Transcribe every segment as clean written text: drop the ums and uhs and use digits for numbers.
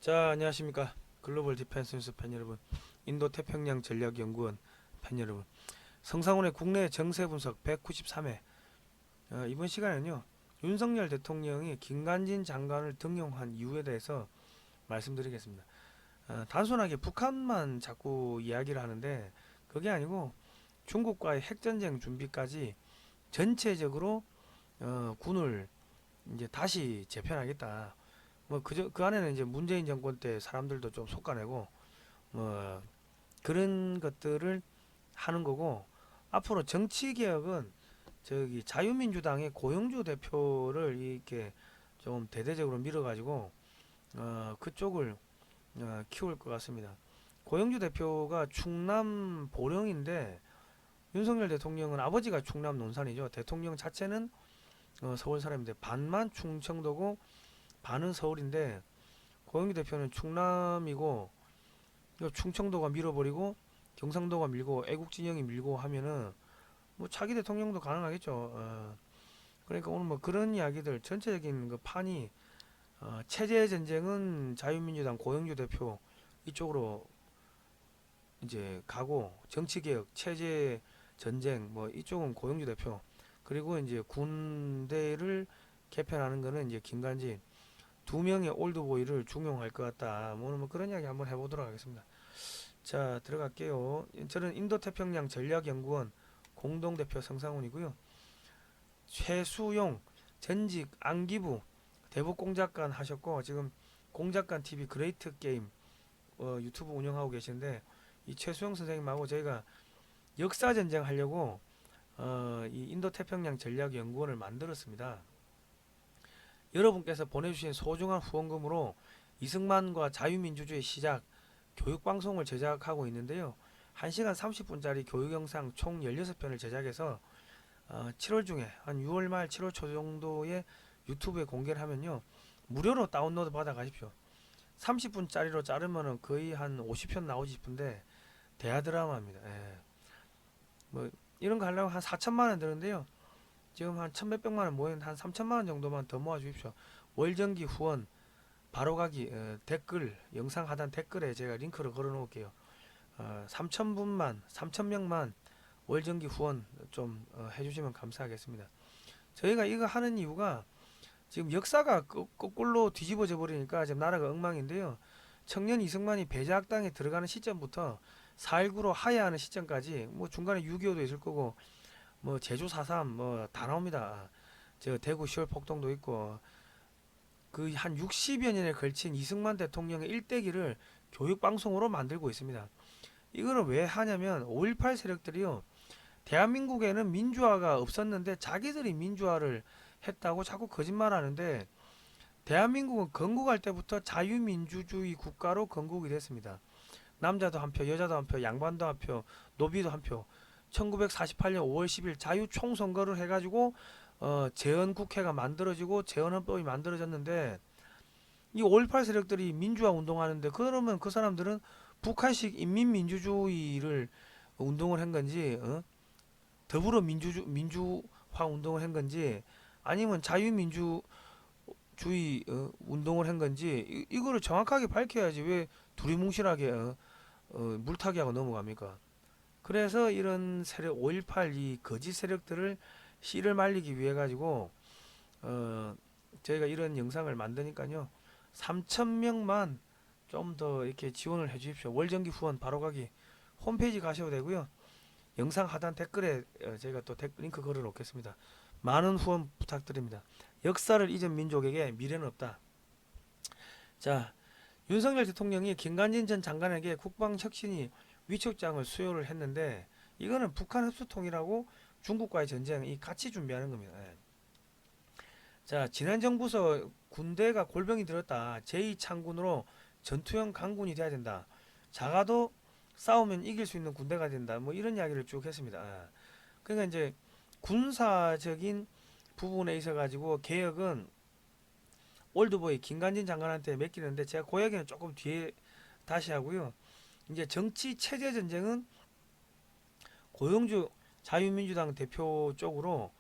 자, 안녕하십니까. 글로벌 디펜스 뉴스 팬 여러분, 인도 태평양 전략연구원 팬 여러분, 성상훈의 국내 정세 분석 193회. 이번 시간에는요, 윤석열 대통령이 김관진 장관을 등용한 이유에 대해서 말씀드리겠습니다. 단순하게 북한만 자꾸 이야기를 하는데 그게 아니고 중국과의 핵전쟁 준비까지 전체적으로 군을 이제 다시 재편하겠다. 뭐 그 안에는 이제 문재인 정권 때 사람들도 좀 속아내고 뭐 그런 것들을 하는 거고, 앞으로 정치 개혁은 저기 자유민주당의 고영주 대표를 이렇게 좀 대대적으로 밀어가지고 그쪽을 키울 것 같습니다. 고영주 대표가 충남 보령인데 윤석열 대통령은 아버지가 충남 논산이죠. 대통령 자체는 서울 사람인데 반만 충청도고 반은 서울인데, 고영주 대표는 충남이고 충청도가 밀어버리고 경상도가 밀고 애국 진영이 밀고 하면은 뭐 차기 대통령도 가능하겠죠. 그러니까 오늘 뭐 그런 이야기들 전체적인 그 판이, 체제 전쟁은 자유민주당 고영주 대표 이쪽으로 이제 가고, 정치 개혁, 체제 전쟁 뭐 이쪽은 고영주 대표, 그리고 이제 군대를 개편하는 거는 이제 김관진, 두 명의 올드보이를 중용할 것 같다. 뭐 오늘 뭐 그런 이야기 한번 해보도록 하겠습니다. 자, 들어갈게요. 저는 인도태평양 전략연구원 공동대표 성상훈이고요. 최수용 전직 안기부 대북공작관 하셨고, 지금 공작관 TV 그레이트 게임 유튜브 운영하고 계시는데, 이 최수용 선생님하고 저희가 역사전쟁 하려고 이 인도태평양 전략연구원을 만들었습니다. 여러분께서 보내주신 소중한 후원금으로 이승만과 자유민주주의 시작 교육방송을 제작하고 있는데요. 1시간 30분짜리 교육영상 총 16편을 제작해서 7월 중에 한 6월 말 7월 초 정도에 유튜브에 공개를 하면요, 무료로 다운로드 받아 가십시오. 30분짜리로 자르면은 거의 한 50편 나오지 싶은데 대하 드라마입니다. 예. 뭐 이런 거 하려면 한 4천만 원 드는데요. 지금 한 천몇백만 원 모인 한 3천만 원 정도만 더 모아 주십시오. 월정기 후원 바로가기 댓글, 영상 하단 댓글에 제가 링크를 걸어 놓을게요. 3,000분만 3,000명만 월정기 후원 좀 해주시면 감사하겠습니다. 저희가 이거 하는 이유가 지금 역사가 거꾸로 뒤집어져 버리니까 지금 나라가 엉망인데요. 청년 이승만이 배제학당에 들어가는 시점부터 4.19로 하야하는 시점까지, 뭐 중간에 6.25도 있을 거고 뭐 제주 4.3 뭐 다 나옵니다. 저 대구 10월 폭동도 있고, 그 한 60여 년에 걸친 이승만 대통령의 일대기를 교육방송으로 만들고 있습니다. 이거를 왜 하냐면 5.18 세력들이요, 대한민국에는 민주화가 없었는데 자기들이 민주화를 했다고 자꾸 거짓말하는데, 대한민국은 건국할 때부터 자유민주주의 국가로 건국이 됐습니다. 남자도 한 표, 여자도 한 표, 양반도 한 표, 노비도 한 표. 1948년 5월 10일 자유총선거를 해가지고 재헌국회가 만들어지고 재헌헌법이 만들어졌는데, 이 5.18 세력들이 민주화 운동하는데, 그러면 그 사람들은 북한식 인민민주주의를 운동을 한 건지, 더불어 민주화 운동을 한 건지, 아니면 자유민주주의 운동을 한 건지, 이거를 정확하게 밝혀야지 왜 두리뭉실하게 물타기하고 넘어갑니까? 그래서 이런 세력 5.18 이 거짓 세력들을 씨를 말리기 위해 가지고 저희가 이런 영상을 만드니까요, 3,000명만 좀 더 이렇게 지원을 해 주십시오. 월정기 후원 바로가기 홈페이지 가셔도 되고요. 영상 하단 댓글에 제가 또 링크 걸어 놓겠습니다. 많은 후원 부탁드립니다. 역사를 잊은 민족에게 미래는 없다. 자, 윤석열 대통령이 김관진 전 장관에게 국방혁신위 위촉장을 수여를 했는데, 이거는 북한 흡수통이라고 중국과의 전쟁 이 같이 준비하는 겁니다. 예. 자, 지난 정부서 군대가 골병이 들었다. 제2창군으로 전투형 강군이 돼야 된다. 작아도 싸우면 이길 수 있는 군대가 된다. 뭐 이런 이야기를 쭉 했습니다. 예. 그러니까 이제 군사적인 부분에 있어 가지고 개혁은 올드보이 김관진 장관한테 맡기는데, 제가 그 이야기는 조금 뒤에 다시 하고요. 이제 정치 체제 전쟁은 고영주 자유민주당 대표 쪽으로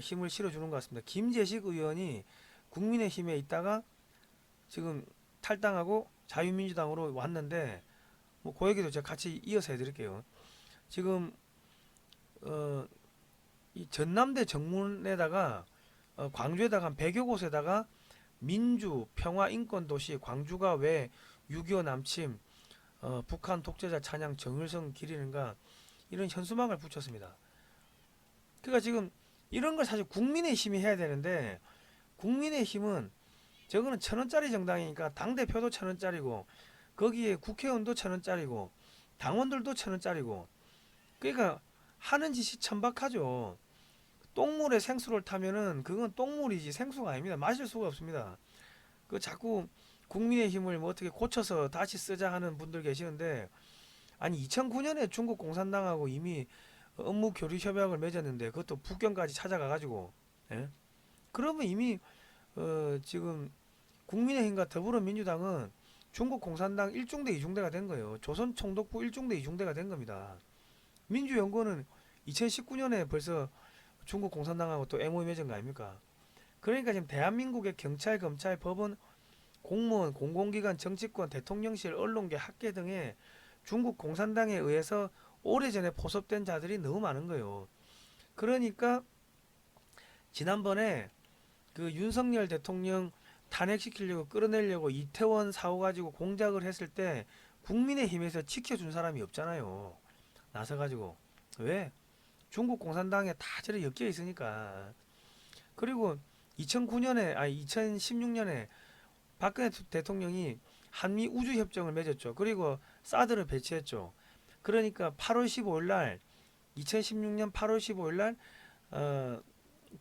힘을 실어주는 것 같습니다. 김재식 의원이 국민의힘에 있다가 지금 탈당하고 자유민주당으로 왔는데 뭐 그 얘기도 제가 같이 이어서 해드릴게요. 지금 이 전남대 정문에다가 광주에다가 한 100여 곳에다가 민주, 평화, 인권 도시 광주가 왜 6.25 남침, 북한 독재자 찬양 정일성 기리는가 이런 현수막을 붙였습니다. 그러니까 지금 이런 걸 사실 국민의힘이 해야 되는데 국민의힘은 저거는 1,000원짜리 정당이니까 당대표도 1,000원짜리고 거기에 국회의원도 1,000원짜리고 당원들도 1,000원짜리고 그러니까 하는 짓이 천박하죠. 똥물에 생수를 타면은 그건 똥물이지 생수가 아닙니다. 마실 수가 없습니다. 그 자꾸 국민의힘을 뭐 어떻게 고쳐서 다시 쓰자 하는 분들 계시는데 아니 2009년에 중국 공산당하고 이미 업무 교류 협약을 맺었는데 그것도 북경까지 찾아가 가지고 예? 그러면 이미 지금 국민의힘과 더불어민주당은 중국 공산당 1중대 2중대가 된 거예요. 조선 총독부 1중대 2중대가 된 겁니다. 민주연구원은 2019년에 벌써 중국 공산당하고 또 MOU 맺은 거 아닙니까? 그러니까 지금 대한민국의 경찰, 검찰, 법원, 공무원, 공공기관, 정치권, 대통령실, 언론계, 학계 등에 중국 공산당에 의해서 오래전에 포섭된 자들이 너무 많은 거예요. 그러니까 지난번에 그 윤석열 대통령 탄핵시키려고 끌어내려고 이태원 사고 가지고 공작을 했을 때 국민의힘에서 지켜준 사람이 없잖아요. 나서가지고 왜? 중국 공산당에 다 저래 엮여 있으니까. 그리고 2009년에 아니 2016년에 박근혜 대통령이 한미 우주 협정을 맺었죠. 그리고 사드를 배치했죠. 그러니까 8월 15일 날 2016년 8월 15일 날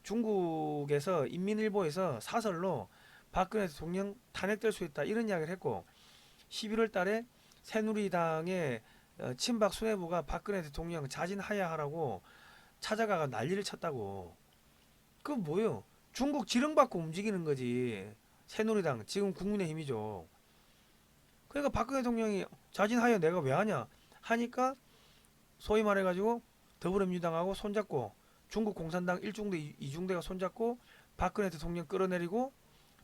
중국에서 인민일보에서 사설로 박근혜 대통령 탄핵될 수 있다 이런 이야기를 했고 11월 달에 새누리당의 친박 수뇌부가 박근혜 대통령 자진 하야하라고 찾아가가 난리를 쳤다고. 그건 뭐예요? 중국 지령받고 움직이는 거지. 새누리당 지금 국민의힘이죠. 그러니까 박근혜 대통령이 자진하야 내가 왜 하냐 하니까 소위 말해가지고 더불어민주당하고 손잡고 중국 공산당 1중대 2중대가 손잡고 박근혜 대통령 끌어내리고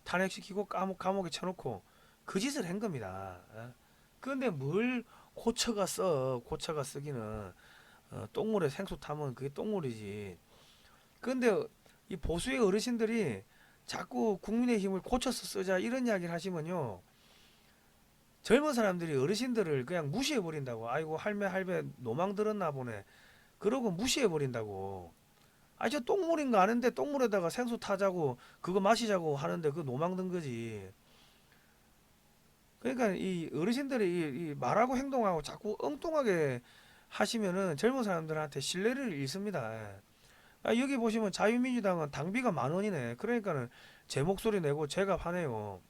탄핵시키고 감옥에 쳐놓고 그 짓을 한 겁니다. 그런데 뭘 고쳐가 쓰기는 똥물에 생수 타면 그게 똥물이지. 그런데 이 보수의 어르신들이 자꾸 국민의힘을 고쳐서 쓰자 이런 이야기를 하시면요. 젊은 사람들이 어르신들을 그냥 무시해 버린다고. 아이고 할매 노망 들었나 보네. 그러고 무시해 버린다고. 아 저 똥물인 거 아는데 똥물에다가 생수 타자고 그거 마시자고 하는데 그 노망 든 거지. 그러니까 이 어르신들이 이 말하고 행동하고 자꾸 엉뚱하게 하시면은 젊은 사람들한테 신뢰를 잃습니다. 아, 여기 보시면 자유민주당은 당비가 10,000원이네. 그러니까는 제 목소리 내고 제가 화내요.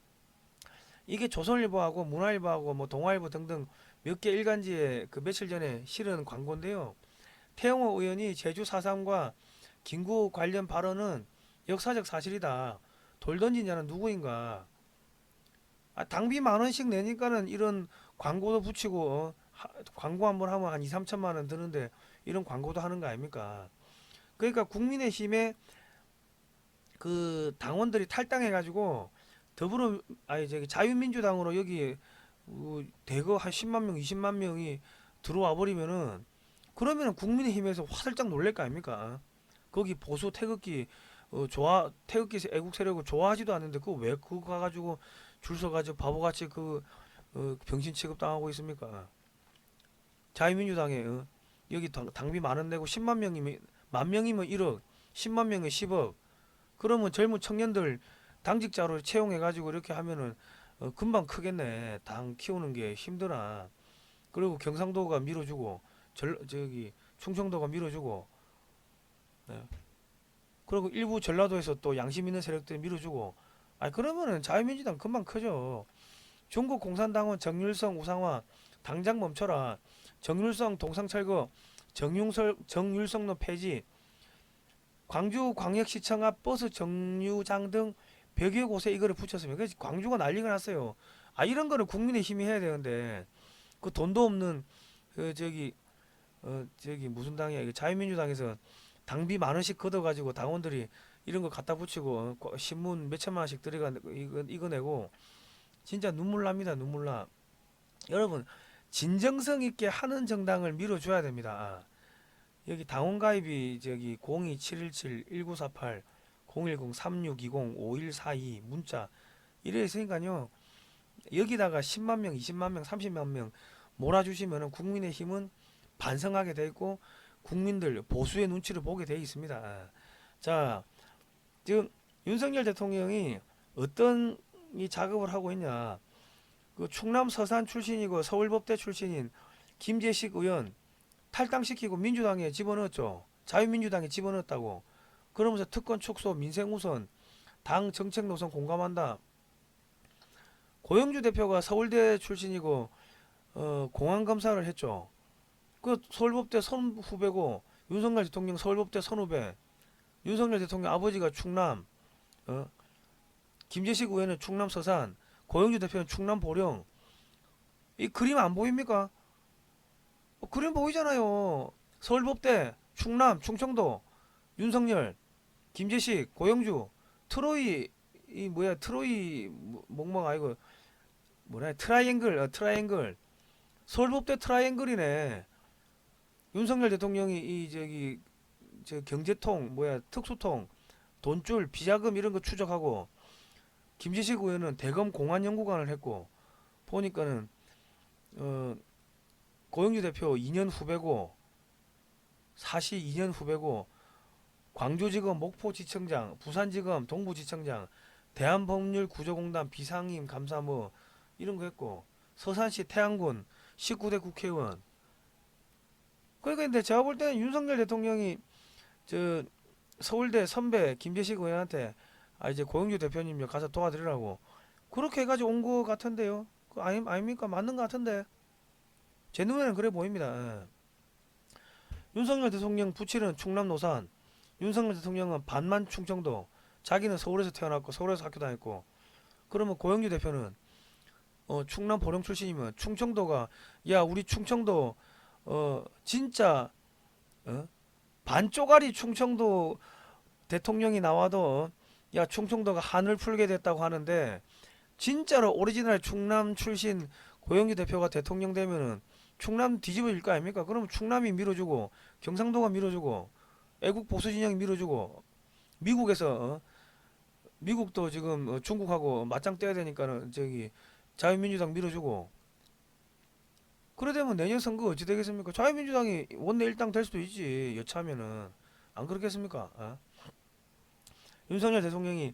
이게 조선일보하고 문화일보하고 뭐 동아일보 등등 몇 개 일간지에 그 며칠 전에 실은 광고인데요. 태영호 의원이 제주 4.3과 김구 관련 발언은 역사적 사실이다. 돌 던진 자는 누구인가? 아, 당비 10,000원씩 내니까는 이런 광고도 붙이고 광고 한번 하면 한 2, 3천만 원 드는데 이런 광고도 하는 거 아닙니까? 그러니까 국민의힘의 그 당원들이 탈당해가지고 아니 저기 자유민주당으로 여기 대거 한 10만 명, 20만 명이 들어와 버리면은 그러면은 국민의힘에서 화들짝 놀랄 거 아닙니까? 거기 보수 태극기 태극기 애국 세력을 좋아하지도 않는데 그거 왜 그거 가가지고 줄 서가지고 바보같이 병신 취급 당하고 있습니까? 자유민주당에 여기 당비 만원 내고 10만 명이면 만 명이면 1억, 10만 명이면 10억. 그러면 젊은 청년들 당직자로 채용해가지고 이렇게 하면은 금방 크겠네. 당 키우는 게 힘드나. 그리고 경상도가 밀어주고 저기 충청도가 밀어주고 네. 그리고 일부 전라도에서 또 양심 있는 세력들이 밀어주고 아 그러면은 자유민주당 금방 크죠. 중국 공산당은 정률성 우상화 당장 멈춰라. 정률성 동상철거 정률성로 폐지 광주 광역시청 앞 버스 정류장 등 100여 곳에 이거를 붙였습니다. 그래서 광주가 난리가 났어요. 아 이런 거를 국민의힘이 해야 되는데 그 돈도 없는 그 저기 무슨 당이야 이거 자유민주당에서 당비 10,000원씩 걷어가지고 당원들이 이런 거 갖다 붙이고 신문 몇 천만 원씩 들어가 이거 내고 진짜 눈물 납니다. 눈물 나. 여러분 진정성 있게 하는 정당을 밀어줘야 됩니다. 여기 당원 가입이 저기 02717-1948 010-3620-5142 문자 이래 있으니까요. 여기다가 10만 명, 20만 명, 30만 명 몰아주시면은 국민의힘은 반성하게 돼 있고 국민들 보수의 눈치를 보게 돼 있습니다. 자, 지금 윤석열 대통령이 어떤 이 작업을 하고 있냐? 그 충남 서산 출신이고 서울법대 출신인 김재식 의원 탈당시키고 민주당에 집어넣었죠. 자유민주당에 집어넣었다고. 그러면서 특권 축소, 민생 우선, 당 정책 노선 공감한다. 고영주 대표가 서울대 출신이고 공안 검사를 했죠. 그 서울법대 선후배고 윤석열 대통령 서울법대 선후배. 윤석열 대통령 아버지가 충남, 어? 김재식 의원은 충남 서산, 고영주 대표는 충남 보령. 이 그림 안 보입니까? 그림 보이잖아요. 서울법대, 충남, 충청도, 윤석열, 김재식, 고영주, 트로이 이 뭐야 트로이 멍멍 아이고 뭐라 트라이앵글 서울법대 트라이앵글이네. 윤석열 대통령이 이 저기 저 경제통 뭐야 특수통 돈줄 비자금 이런 거 추적하고 김지식 의원은 대검 공안연구관을 했고 보니까는 고영주 대표 2년 후배고 사시 2년 후배고 광주지검 목포지청장 부산지검 동부지청장 대한법률구조공단 비상임 감사 뭐 이런 거 했고 서산시 태안군 19대 국회의원. 그러니까 근데 제가 볼 때는 윤석열 대통령이 저 서울대 선배 김재식 의원한테 이제 고영주 대표님 가서 도와드리라고 그렇게 해가지고 온 거 같은데요. 그 아닙니까? 맞는 거 같은데 제 눈에는 그래 보입니다. 예. 윤석열 대통령 부친은 충남 노산, 윤석열 대통령은 반만 충청도, 자기는 서울에서 태어났고 서울에서 학교 다녔고 그러면 고영주 대표는 충남 보령 출신이면 충청도가 야 우리 충청도 진짜 반쪽짜리 충청도 대통령이 나와도 야 충청도가 한을 풀게 됐다고 하는데 진짜로 오리지널 충남 출신 고영주 대표가 대통령 되면은 충남 뒤집어질 거 아닙니까? 그러면 충남이 밀어주고 경상도가 밀어주고 애국 보수 진영이 밀어주고 미국에서 미국도 지금 중국하고 맞짱 떠야 되니까는 저기 자유민주당 밀어주고 그래 되면 내년 선거 어찌 되겠습니까? 자유민주당이 원내 일당 될 수도 있지 여차하면은 안 그렇겠습니까? 윤석열 대통령이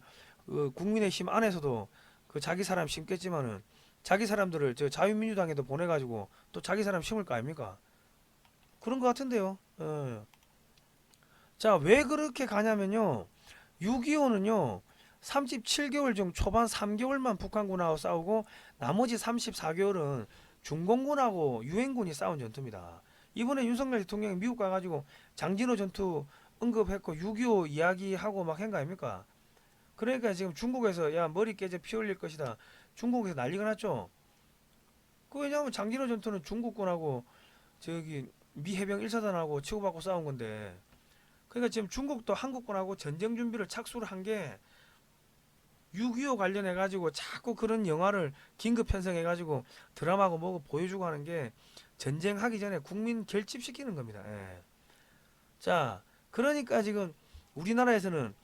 국민의힘 안에서도 그 자기 사람 심겠지만은 자기 사람들을 저 자유민주당에도 보내가지고 또 자기 사람 심을 거 아닙니까? 그런 것 같은데요. 자, 왜 그렇게 가냐면요. 6.25는요. 37개월 중 초반 3개월만 북한군하고 싸우고 나머지 34개월은 중공군하고 유엔군이 싸운 전투입니다. 이번에 윤석열 대통령이 미국 가가지고 장진호 전투 언급했고 6.25 이야기하고 막 한 거 아닙니까? 그러니까 지금 중국에서 야 머리 깨져 피 흘릴 것이다. 중국에서 난리가 났죠. 그 왜냐하면 장진호 전투는 중국군하고 저기 미 해병 1사단하고 치고받고 싸운 건데 그러니까 지금 중국도 한국군하고 전쟁 준비를 착수를 한 게 6.25 관련해 가지고 자꾸 그런 영화를 긴급 편성해 가지고 드라마고 뭐고 보여주고 하는 게 전쟁하기 전에 국민 결집시키는 겁니다. 예. 자, 그러니까 지금 우리나라에서는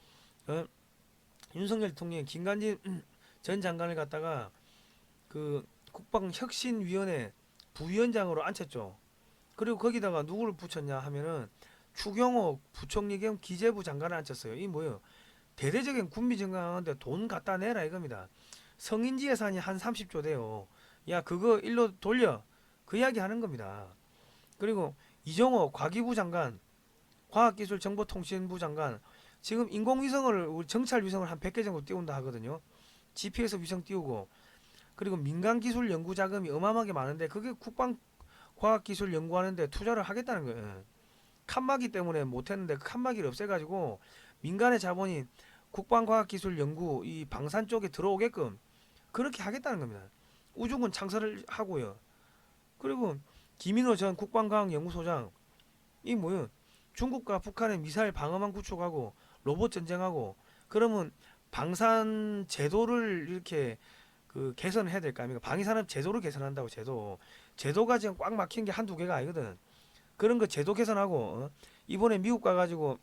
윤석열 대통령이 김관진 전 장관을 갖다가 그 국방혁신위원회 부위원장으로 앉혔죠. 그리고 거기다가 누구를 붙였냐 하면은 추경호 부총리 겸 기재부 장관을 앉혔어요. 이 뭐예요? 대대적인 군비 증강하는데 돈 갖다 내라 이겁니다. 성인지 예산이 한 30조 돼요. 야 그거 일로 돌려. 그 이야기 하는 겁니다. 그리고 이정호 과기부 장관, 과학기술정보통신부 장관 지금 인공위성을 우리 정찰위성을 한 100개 정도 띄운다 하거든요. GPS 위성 띄우고 그리고 민간기술 연구 자금이 어마어마하게 많은데 그게 국방과학기술 연구하는데 투자를 하겠다는 거예요. 칸막이 때문에 못했는데 그 칸막이를 없애가지고 민간의 자본이 국방과학기술 연구 이 방산 쪽에 들어오게끔 그렇게 하겠다는 겁니다. 우주군 창설을 하고요. 그리고 김인호 전 국방과학연구소장 이 뭐요? 중국과 북한의 미사일 방어망 구축하고 로봇 전쟁하고 그러면 방산 제도를 이렇게 그 개선을 해야 될 거 아닙니까? 방위산업 제도를 개선한다고. 제도가 지금 꽉 막힌 게 한두 개가 아니거든. 그런 거 제도 개선하고 이번에 미국 가가지고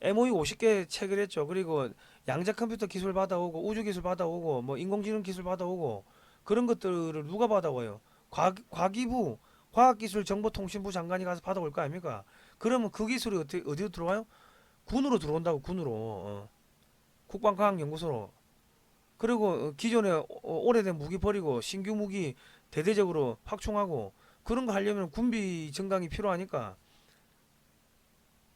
MOU 50개 체결했죠. 그리고 양자 컴퓨터 기술 받아오고 우주 기술 받아오고 뭐 인공지능 기술 받아오고 그런 것들을 누가 받아와요? 과기부 과학기술정보통신부 장관이 가서 받아올 거 아닙니까? 그러면 그 기술이 어디로 들어와요? 군으로 들어온다고. 군으로. 국방과학연구소로. 그리고 기존에 오래된 무기 버리고 신규 무기 대대적으로 확충하고 그런 거 하려면 군비 증강이 필요하니까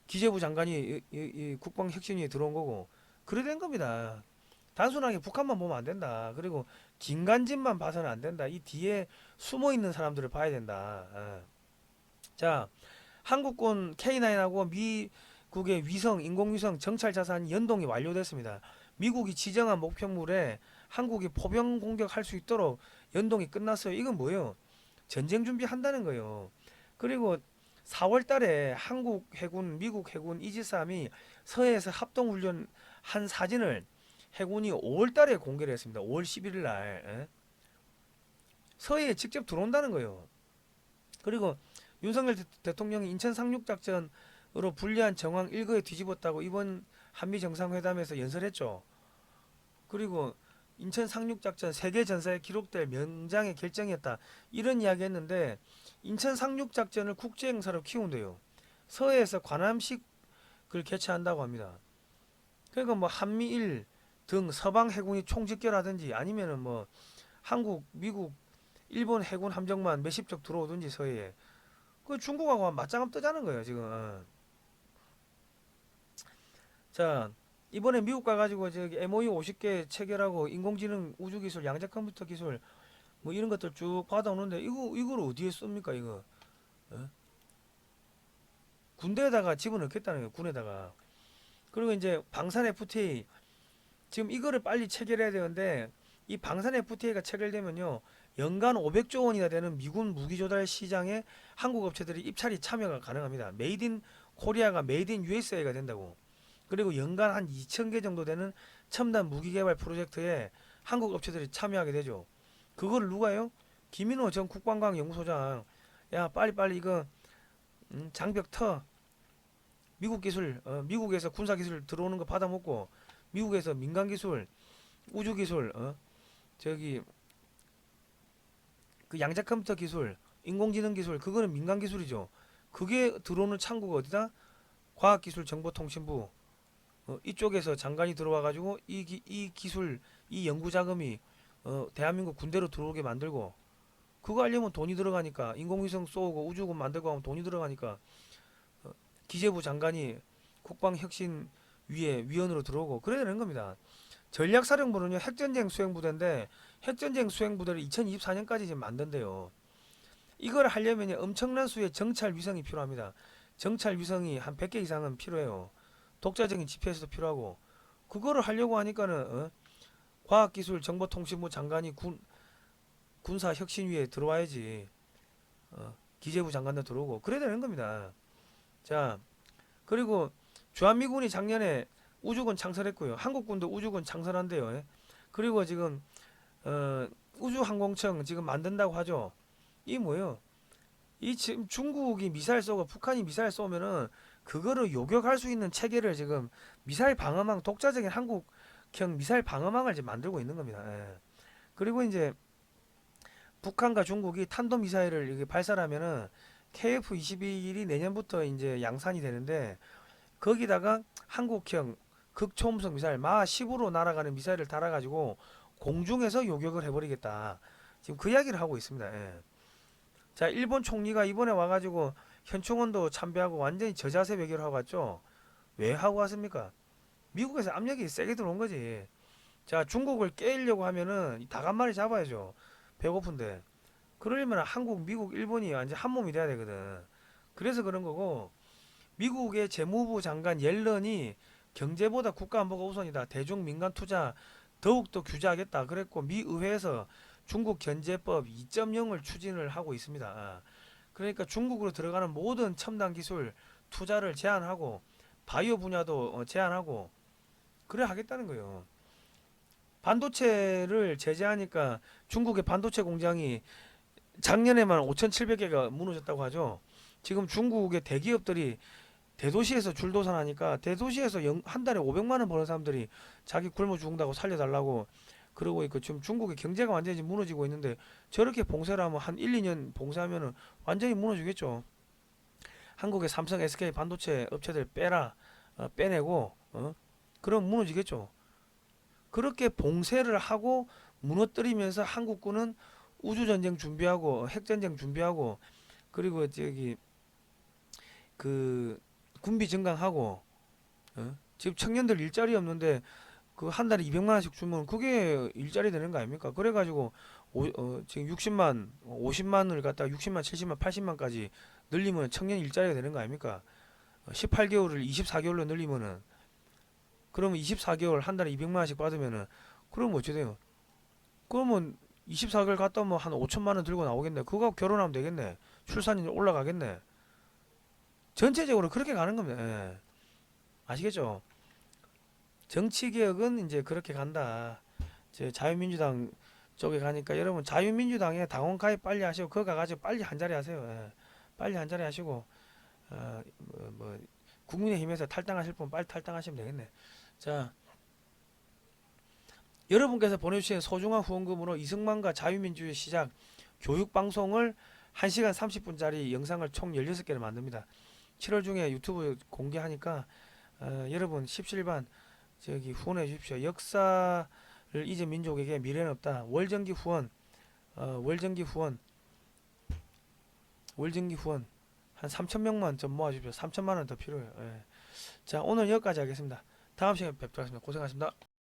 기재부 장관이 이 국방혁신위에 들어온 거고 그래 된 겁니다. 단순하게 북한만 보면 안 된다. 그리고 긴간짓만 봐서는 안 된다. 이 뒤에 숨어 있는 사람들을 봐야 된다. 자, 한국군 K9하고 미국의 위성, 인공위성 정찰 자산 연동이 완료됐습니다. 미국이 지정한 목표물에 한국이 포병 공격할 수 있도록 연동이 끝났어요. 이건 뭐예요? 전쟁 준비한다는 거예요. 그리고 4월 달에 한국 해군, 미국 해군 이지스함이 서해에서 합동훈련 한 사진을 해군이 5월 달에 공개를 했습니다. 5월 11일 날. 서해에 직접 들어온다는 거예요. 그리고 윤석열 대통령이 인천 상륙작전으로 불리한 정황 일거에 뒤집었다고 이번 한미 정상회담에서 연설했죠. 그리고 인천 상륙작전 세계 전사에 기록될 명장의 결정이었다. 이런 이야기 했는데 인천 상륙작전을 국제행사로 키운대요. 서해에서 관함식을 개최한다고 합니다. 그러니까 뭐 한미일 등 서방 해군이 총집결하든지 아니면은 뭐 한국, 미국, 일본 해군 함정만 몇십 척 들어오든지 서해에 그 중국하고 맞짱을 뜨자는 거예요 지금. 자, 이번에 미국 가가지고 저기 MOU 50개 체결하고 인공지능, 우주기술, 양자 컴퓨터 기술 뭐 이런 것들 쭉 받아오는데 이걸 어디에 씁니까 이거? 어? 군대에다가 집어넣겠다는 거예요. 군에다가. 그리고 이제 방산 FTA 지금 이거를 빨리 체결해야 되는데 이 방산 FTA가 체결되면요 연간 500조 원이나 되는 미군 무기 조달 시장에 한국 업체들이 입찰이 참여가 가능합니다. 메이드 인 코리아가 메이드 인 USA가 된다고. 그리고 연간 한 2,000개 정도 되는 첨단 무기 개발 프로젝트에 한국 업체들이 참여하게 되죠. 그거를 누가 해요? 김인호 전 국방과학 연구소장. 야 빨리빨리 이거 장벽 터. 미국 기술, 미국에서 군사 기술 들어오는 거 받아먹고 미국에서 민간 기술, 우주 기술, 저기 그 양자 컴퓨터 기술, 인공지능 기술 그거는 민간 기술이죠. 그게 들어오는 창구가 어디다? 과학기술정보통신부. 이쪽에서 장관이 들어와 가지고 이 기술, 이 연구 자금이 대한민국 군대로 들어오게 만들고 그거 하려면 돈이 들어가니까 인공위성 쏘고 우주군 만들고 하면 돈이 들어가니까 기재부 장관이 국방혁신위에 위원으로 들어오고 그래야 되는 겁니다. 전략사령부는요 핵전쟁 수행부대인데 핵전쟁 수행부대를 2024년까지 지금 만든대요. 이걸 하려면 엄청난 수의 정찰 위성이 필요합니다. 정찰 위성이 한 100개 이상은 필요해요. 독자적인 GPS도 필요하고 그거를 하려고 하니까는 과학기술정보통신부 장관이 군사혁신위에 들어와야지. 기재부 장관도 들어오고 그래야 되는 겁니다. 자, 그리고 주한미군이 작년에 우주군 창설했고요. 한국군도 우주군 창설한대요. 예? 그리고 지금 우주항공청 지금 만든다고 하죠. 이 뭐예요? 이 지금 중국이 미사일 쏘고 북한이 미사일 쏘면은 그거를 요격할 수 있는 체계를 지금 미사일 방어망 독자적인 한국형 미사일 방어망을 지금 만들고 있는 겁니다. 예. 그리고 이제 북한과 중국이 탄도 미사일을 이렇게 발사하면은 KF-21이 내년부터 이제 양산이 되는데 거기다가 한국형 극초음속 미사일 마 10으로 날아가는 미사일을 달아가지고 공중에서 요격을 해버리겠다. 지금 그 이야기를 하고 있습니다. 예. 자, 일본 총리가 이번에 와가지고 현충원도 참배하고 완전히 저자세 외교를 하고 왔죠. 왜 하고 왔습니까? 미국에서 압력이 세게 들어온 거지. 자, 중국을 깨려고 하면은 닭 한 마리 잡아야죠. 배고픈데. 그러려면 한국, 미국, 일본이 완전 한 몸이 돼야 되거든. 그래서 그런 거고 미국의 재무부 장관 옐런이 경제보다 국가안보가 우선이다. 대중 민간 투자 더욱더 규제하겠다. 그랬고 미 의회에서 중국 견제법 2.0을 추진을 하고 있습니다. 그러니까 중국으로 들어가는 모든 첨단 기술 투자를 제한하고 바이오 분야도 제한하고 그래 하겠다는 거예요. 반도체를 제재하니까 중국의 반도체 공장이 작년에만 5,700개가 무너졌다고 하죠. 지금 중국의 대기업들이 대도시에서 줄도산하니까 대도시에서 한 달에 500만 원 버는 사람들이 자기 굶어 죽는다고 살려달라고 그러고 있고, 지금 중국의 경제가 완전히 무너지고 있는데 저렇게 봉쇄를 하면 한 1, 2년 봉쇄하면은 완전히 무너지겠죠. 한국의 삼성, SK 반도체 업체들 빼내고 그럼 무너지겠죠. 그렇게 봉쇄를 하고 무너뜨리면서 한국군은 우주전쟁 준비하고 핵전쟁 준비하고, 그리고 저기 그 군비 증강하고, 지금 청년들 일자리 없는데 그 한 달에 200만 원씩 주면 그게 일자리 되는 거 아닙니까? 그래가지고 지금 60만 50만을 갖다가 60만 70만 80만까지 늘리면 청년 일자리가 되는 거 아닙니까? 18개월을 24개월로 늘리면은, 그러면 24개월 한 달에 200만 원씩 받으면은, 그러면 어찌 돼요? 그러면 24개월 갔다 오면 한 5천만 원 들고 나오겠네. 그거 갖고 결혼하면 되겠네. 출산율 올라가겠네. 전체적으로 그렇게 가는 겁니다. 예. 아시겠죠? 정치 개혁은 이제 그렇게 간다. 자유민주당 쪽에 가니까 여러분 자유민주당에 당원 가입 빨리 하시고 그거 가가지고 빨리 한 자리 하세요. 예. 빨리 한 자리 하시고 뭐 국민의힘에서 탈당하실 분 빨리 탈당하시면 되겠네. 자, 여러분께서 보내주신 소중한 후원금으로 이승만과 자유민주의 시작 교육방송을 1시간 30분짜리 영상을 총 16개를 만듭니다. 7월 중에 유튜브 공개하니까 여러분 17반 저기 후원해 주십시오. 역사를 잊은 민족에게 미래는 없다. 월정기 후원, 월정기 후원 한 3,000명만 좀 모아주십시오. 3천만 원 더 필요해요. 예. 자, 오늘 여기까지 하겠습니다. 다음 시간에 뵙도록 하겠습니다. 고생하셨습니다.